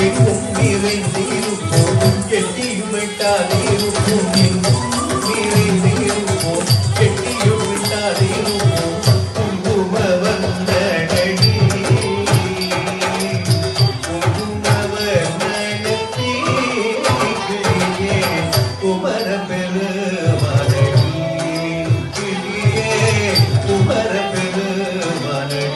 எங்கும் நிறைந்திருப்போம் எட்டியும் விட்டாதிருப்போம் எங்கும் நிறைந்திருப்போம் எட்டியும் விட்டாதிருப்போம் குங்கும வந்தனடி குங்கும வந்தனத்திலே குமர பெருமானடி குமர பெருமானடி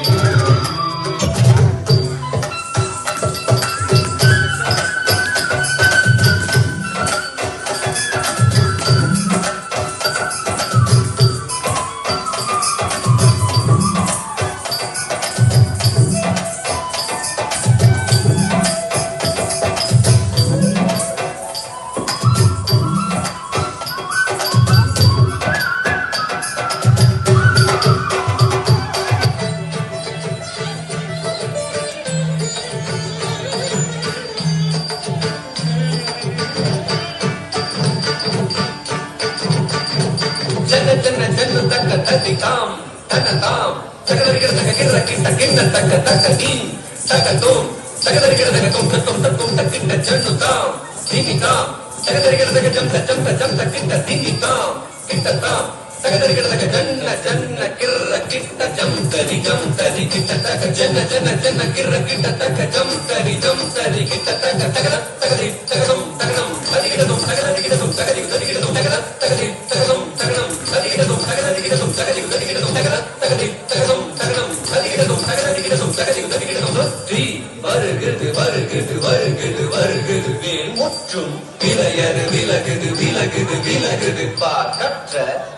జన్ను తక్క తది తాం తన తాం తగదరిగడ తగ గిర్ర కిట్ట కిట్ట తక్క తక్క దీం తగ తోం తగదరిగడ తగ తోం తోం తోం తక్కిట్ట జన్ను తాం దీని తాం తగదరిగడ తగ జంత జంత జంత కిట్ట దీని తాం కిట్ట తాం తగదరిగడ తగ జన్న జన్న కిర్ర కిట్ట జంతరి జంతరి కిట్ట తగ జన్న జన్న జన్న కిర్ర కిట్ట తగ జంతరి జంతరి కిట్ట తగ తగద తగది తగదం తగదం తదిగిడదం తగదరిగిడదం తగదిగు తదిగిడదం తగద తగది తగదం తగదం తదిగిడదం తగదరిగిడదం తగదిగు తదిగిడదం తగద తగది తగదం తగదం తదిగిడదం తగదరిగిడదం తగదిగు తదిగిడదం தி வருகுது வருகுது வருகுது வருகுது வேல் முற்றும் விலையது விலகுது விலகுது விலகுது பார்க்கற்ற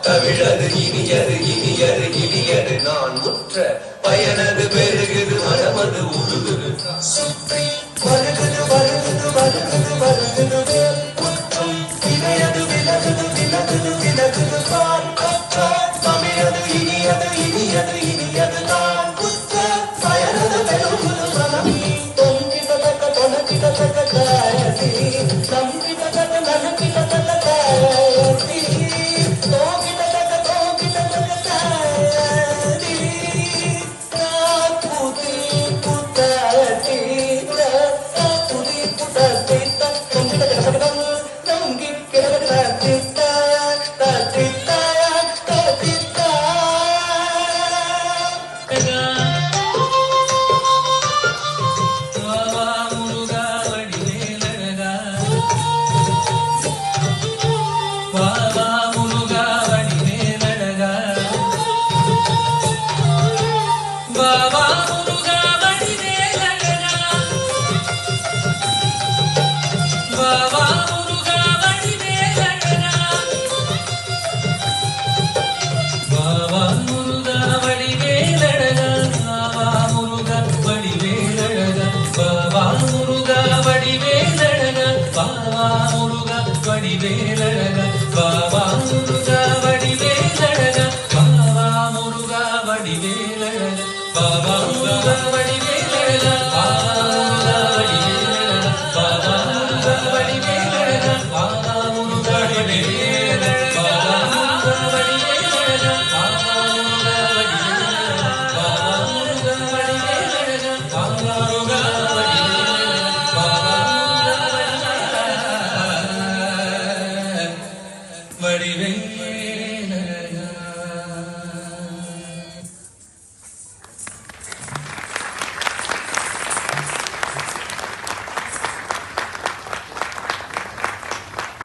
தமிழது இனியது இனியது இனியது நான் முற்ற பயனது பெருகுது மனமது உருகுது சுற்றி வருகுது வருகுது வருகுது வருகுது வேல் முற்றும் விலையது விலகுது விலகுது விலகுது பார்க்கற்ற தமிழது இனியது இனியது இனியது நான் முற்ற பயனது பெருகுது மனம் வடிவேலழகா பாவா